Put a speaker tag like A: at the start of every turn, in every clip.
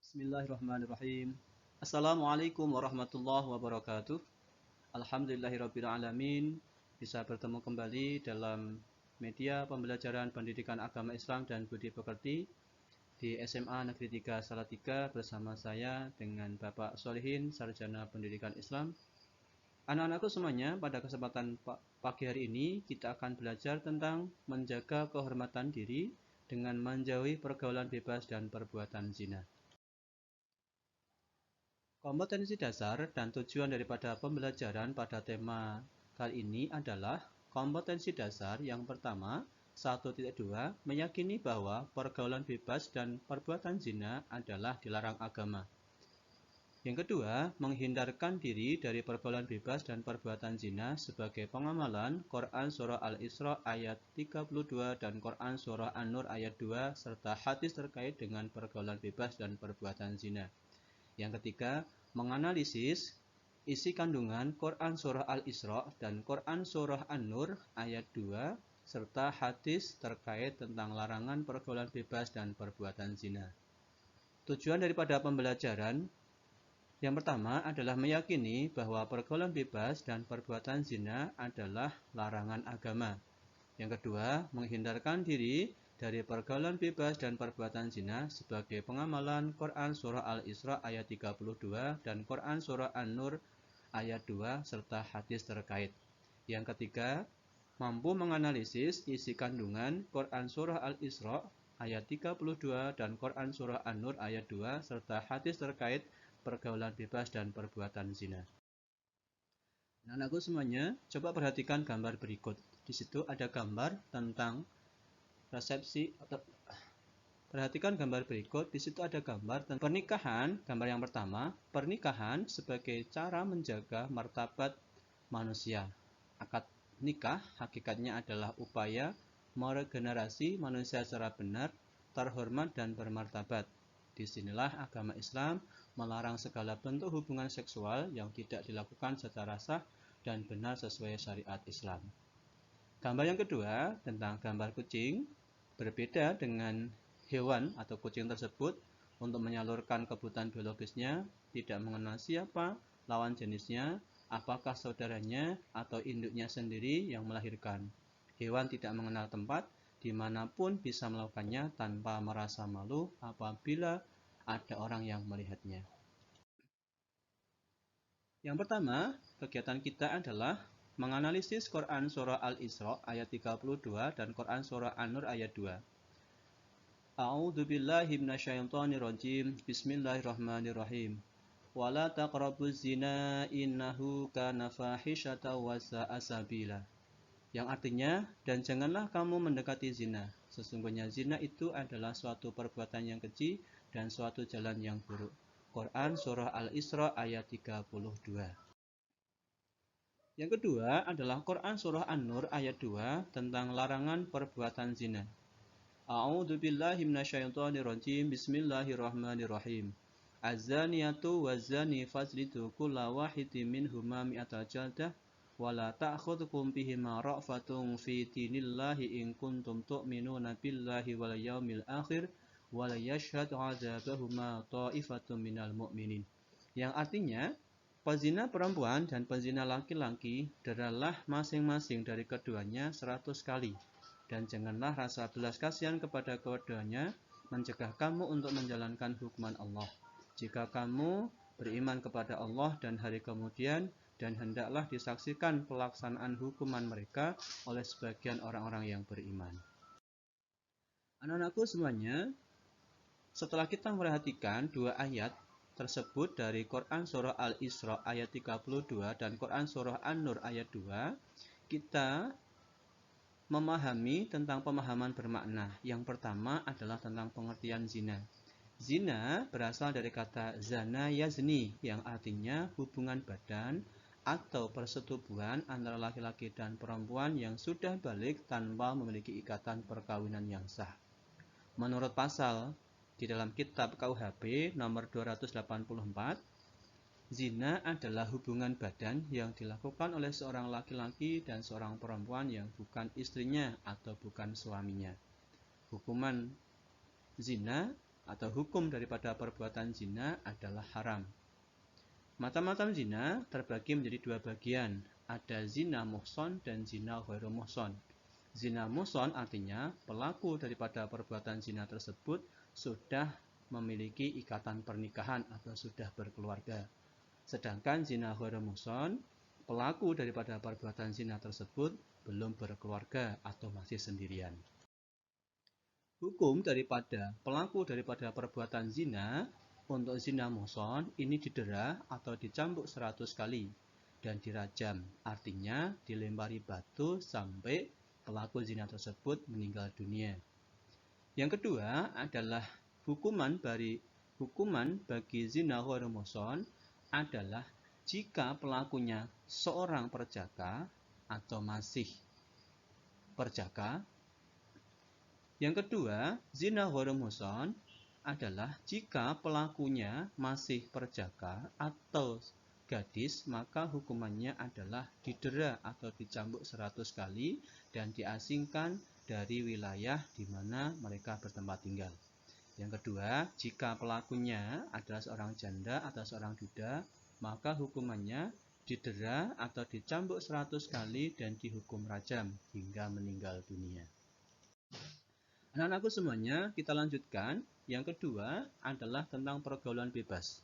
A: Bismillahirrahmanirrahim. Assalamualaikum warahmatullahi wabarakatuh. Alhamdulillahirabbil alamin. Bisa bertemu kembali dalam media pembelajaran pendidikan agama Islam dan budi pekerti di SMA Negeri 3 Salatiga bersama saya dengan Bapak Solihin, Sarjana Pendidikan Islam. Anak-anakku semuanya, pada kesempatan pagi hari ini kita akan belajar tentang menjaga kehormatan diri dengan menjauhi pergaulan bebas dan perbuatan zina. Kompetensi dasar dan tujuan daripada pembelajaran pada tema kali ini adalah kompetensi dasar yang pertama, 1.2, meyakini bahwa pergaulan bebas dan perbuatan zina adalah dilarang agama. Yang kedua, menghindarkan diri dari pergaulan bebas dan perbuatan zina sebagai pengamalan Quran Surah Al-Isra ayat 32 dan Quran Surah An-Nur ayat 2 serta hadis terkait dengan pergaulan bebas dan perbuatan zina. Yang ketiga, menganalisis isi kandungan Quran Surah Al-Isra dan Quran Surah An-Nur ayat 2 serta hadis terkait tentang larangan pergaulan bebas dan perbuatan zina. Tujuan daripada pembelajaran yang pertama adalah meyakini bahwa pergaulan bebas dan perbuatan zina adalah larangan agama. Yang kedua, menghindarkan diri dari pergaulan bebas dan perbuatan zina sebagai pengamalan Quran Surah Al-Isra ayat 32 dan Quran Surah An-Nur ayat 2 serta hadis terkait. Yang ketiga, mampu menganalisis isi kandungan Quran Surah Al-Isra ayat 32 dan Quran Surah An-Nur ayat 2 serta hadis terkait pergaulan bebas dan perbuatan zina. Anak-anakku semuanya, coba perhatikan gambar berikut. Di situ ada gambar tentang resepsi. Perhatikan gambar berikut. Di situ ada gambar tentang pernikahan. Gambar yang pertama, pernikahan sebagai cara menjaga martabat manusia. Akad nikah hakikatnya adalah upaya meregenerasi manusia secara benar, terhormat dan bermartabat. Disinilah agama Islam melarang segala bentuk hubungan seksual yang tidak dilakukan secara sah dan benar sesuai syariat Islam. Gambar yang kedua tentang gambar kucing, berbeda dengan hewan atau kucing tersebut untuk menyalurkan kebutuhan biologisnya, tidak mengenal siapa lawan jenisnya, apakah saudaranya atau induknya sendiri yang melahirkan. Hewan tidak mengenal tempat, dimanapun bisa melakukannya tanpa merasa malu apabila ada orang yang melihatnya. Yang pertama, kegiatan kita adalah menganalisis Quran Surah Al-Isra ayat 32 dan Quran Surah An-Nur ayat 2. A'udzu billahi minasyaitonir rajim. Bismillahirrahmanirrahim. Wala taqrabuz zina innahu kana fahisyatan wa sa'a sabila. Yang artinya, dan janganlah kamu mendekati zina. Sesungguhnya zina itu adalah suatu perbuatan yang keji dan suatu jalan yang buruk. Quran Surah Al-Isra ayat 32. Yang kedua adalah Quran Surah An-Nur ayat 2 tentang larangan perbuatan zina. A'udzu billahi minasyaitonir rajim. Bismillahirrahmanirrahim. Az-zaniyatu waz-zani fajlidu kulla wahidin minhuma mi'ata jaldah wa la ta'khudhukum bihima ra'fatun fi dinillahi in kuntum tu'minuna billahi wal yaumil akhir wa la yashhadu 'adzabahuma ta'ifatun minal mu'minin. Yang artinya, pezina perempuan dan pezina laki-laki adalah masing-masing dari keduanya 100 kali. Dan janganlah rasa belas kasihan kepada keduanya mencegah kamu untuk menjalankan hukuman Allah. Jika kamu beriman kepada Allah dan hari kemudian, dan hendaklah disaksikan pelaksanaan hukuman mereka oleh sebagian orang-orang yang beriman. Anak-anakku semuanya, setelah kita memperhatikan dua ayat tersebut dari Quran Surah Al-Isra ayat 32 dan Quran Surah An-Nur ayat 2, kita memahami tentang pemahaman bermakna. Yang pertama adalah tentang pengertian zina. Zina berasal dari kata zana yazni yang artinya hubungan badan atau persetubuhan antara laki-laki dan perempuan yang sudah balik tanpa memiliki ikatan perkawinan yang sah. Menurut pasal di dalam kitab KUHP nomor 284, zina adalah hubungan badan yang dilakukan oleh seorang laki-laki dan seorang perempuan yang bukan istrinya atau bukan suaminya. Hukuman zina atau hukum daripada perbuatan zina adalah haram. Macam-macam zina terbagi menjadi dua bagian. Ada zina muhson dan zina ghairu muhson. Zina muhson artinya pelaku daripada perbuatan zina tersebut sudah memiliki ikatan pernikahan atau sudah berkeluarga. Sedangkan zina ghairu muhson, pelaku daripada perbuatan zina tersebut belum berkeluarga atau masih sendirian. Hukum daripada pelaku daripada perbuatan zina untuk zina muhson ini didera atau dicambuk 100 kali dan dirajam, artinya dilempari batu sampai pelaku zina tersebut meninggal dunia. Yang kedua adalah hukuman bagi zina ghairu muhson adalah jika pelakunya seorang perjaka atau masih perjaka. Yang kedua, zina ghairu muhson adalah jika pelakunya masih perjaka atau gadis, maka hukumannya adalah didera atau dicambuk 100 kali dan diasingkan dari wilayah di mana mereka bertempat tinggal. Yang kedua, jika pelakunya adalah seorang janda atau seorang duda, maka hukumannya didera atau dicambuk 100 kali dan dihukum rajam hingga meninggal dunia. Anak-anakku semuanya, kita lanjutkan. Yang kedua adalah tentang pergaulan bebas.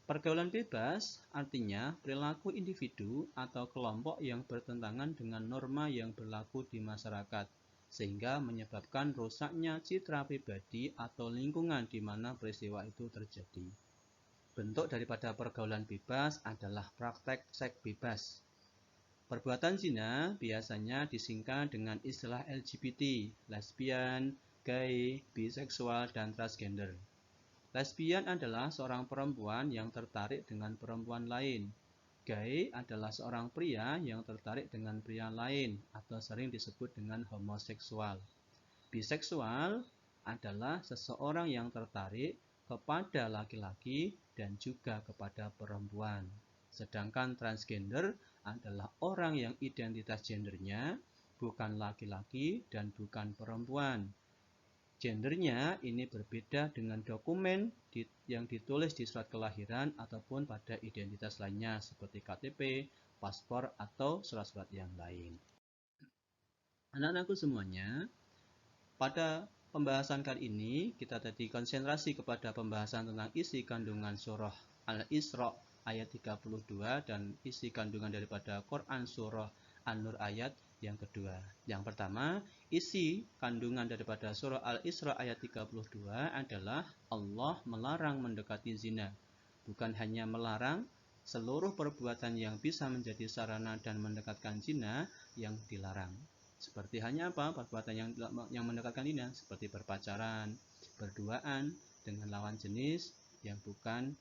A: Pergaulan bebas artinya perilaku individu atau kelompok yang bertentangan dengan norma yang berlaku di masyarakat, sehingga menyebabkan rusaknya citra pribadi atau lingkungan di mana peristiwa itu terjadi. Bentuk daripada pergaulan bebas adalah praktek seks bebas. Perbuatan zina biasanya disingkat dengan istilah LGBT, lesbian, gay, biseksual, dan transgender. Lesbian adalah seorang perempuan yang tertarik dengan perempuan lain. Gay adalah seorang pria yang tertarik dengan pria lain atau sering disebut dengan homoseksual. Biseksual adalah seseorang yang tertarik kepada laki-laki dan juga kepada perempuan. Sedangkan transgender adalah orang yang identitas gendernya bukan laki-laki dan bukan perempuan. Gendernya ini berbeda dengan dokumen yang ditulis di surat kelahiran ataupun pada identitas lainnya seperti KTP, paspor, atau surat-surat yang lain. Anak-anakku semuanya, pada pembahasan kali ini kita tadi konsentrasi kepada pembahasan tentang isi kandungan surah Al-Isra ayat 32 dan isi kandungan daripada Quran surah An-Nur ayat yang kedua. Yang pertama, isi kandungan daripada surah Al-Isra ayat 32 adalah Allah melarang mendekati zina. Bukan hanya melarang, seluruh perbuatan yang bisa menjadi sarana dan mendekatkan zina yang dilarang. Seperti hanya apa? Perbuatan yang mendekatkan zina, seperti berpacaran, berduaan dengan lawan jenis yang bukan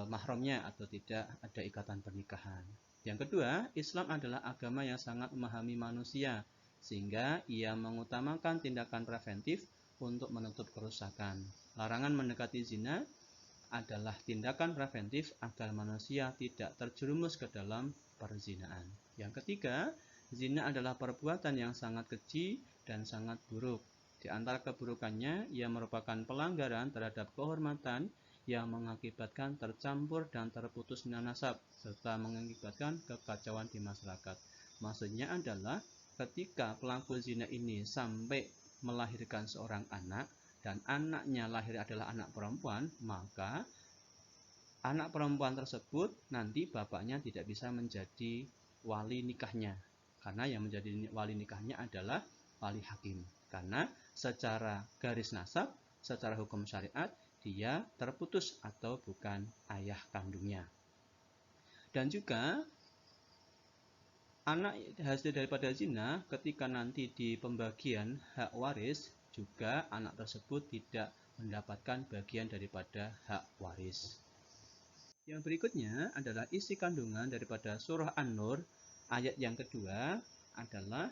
A: mahramnya atau tidak ada ikatan pernikahan. Yang kedua, Islam adalah agama yang sangat memahami manusia, sehingga ia mengutamakan tindakan preventif untuk menutup kerusakan. Larangan mendekati zina adalah tindakan preventif agar manusia tidak terjerumus ke dalam perzinaan. Yang ketiga, zina adalah perbuatan yang sangat keji dan sangat buruk. Di antara keburukannya, ia merupakan pelanggaran terhadap kehormatan yang mengakibatkan tercampur dan terputusnya nasab, serta mengakibatkan kekacauan di masyarakat. Maksudnya adalah ketika pelaku zina ini sampai melahirkan seorang anak, dan anaknya lahir adalah anak perempuan, maka anak perempuan tersebut nanti bapaknya tidak bisa menjadi wali nikahnya, karena yang menjadi wali nikahnya adalah wali hakim. Karena secara garis nasab, secara hukum syariat, dia terputus atau bukan ayah kandungnya. Dan juga anak hasil daripada zina ketika nanti di pembagian hak waris, juga anak tersebut tidak mendapatkan bagian daripada hak waris. Yang berikutnya adalah isi kandungan daripada surah An-Nur ayat yang kedua adalah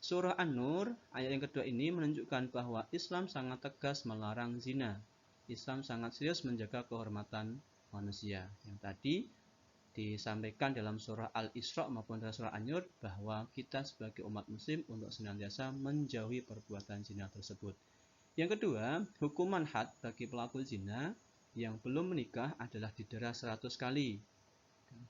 A: surah An-Nur ayat yang kedua ini menunjukkan bahwa Islam sangat tegas melarang zina. Islam sangat serius menjaga kehormatan manusia. Yang tadi disampaikan dalam surah Al-Isra maupun dalam surah An-Nur bahwa kita sebagai umat muslim untuk senantiasa menjauhi perbuatan zina tersebut. Yang kedua, hukuman had bagi pelaku zina yang belum menikah adalah didera 100 kali.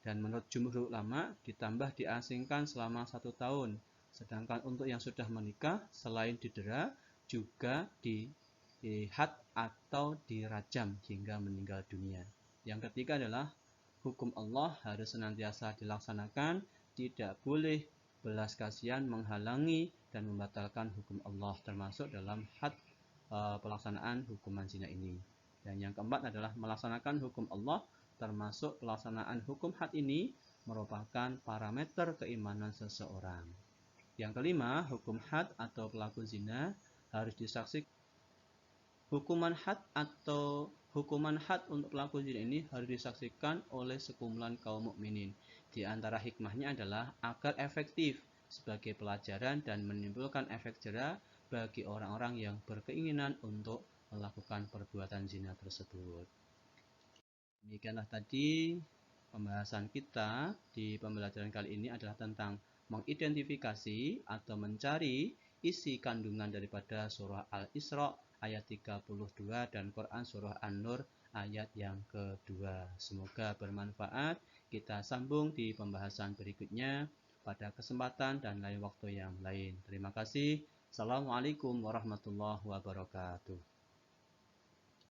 A: Dan menurut jumhur ulama ditambah diasingkan selama 1 tahun. Sedangkan untuk yang sudah menikah selain didera juga dihad atau dirajam hingga meninggal dunia. Yang ketiga adalah hukum Allah harus senantiasa dilaksanakan, tidak boleh belas kasihan menghalangi dan membatalkan hukum Allah, termasuk dalam had pelaksanaan hukuman zina ini. Dan yang keempat adalah melaksanakan hukum Allah, termasuk pelaksanaan hukum had ini merupakan parameter keimanan seseorang. Yang kelima, hukum had atau pelaku zina harus disaksikan. Hukuman had untuk pelaku zina ini harus disaksikan oleh sekumpulan kaum mukminin. Di antara hikmahnya adalah agar efektif sebagai pelajaran dan menimbulkan efek jera bagi orang-orang yang berkeinginan untuk melakukan perbuatan zina tersebut. Demikianlah tadi pembahasan kita di pembelajaran kali ini adalah tentang mengidentifikasi atau mencari isi kandungan daripada surah Al-Isra ayat 32 dan Quran surah An-Nur ayat yang kedua. Semoga bermanfaat. Kita sambung di pembahasan berikutnya pada kesempatan dan lain waktu yang lain. Terima kasih. Assalamualaikum warahmatullahi wabarakatuh.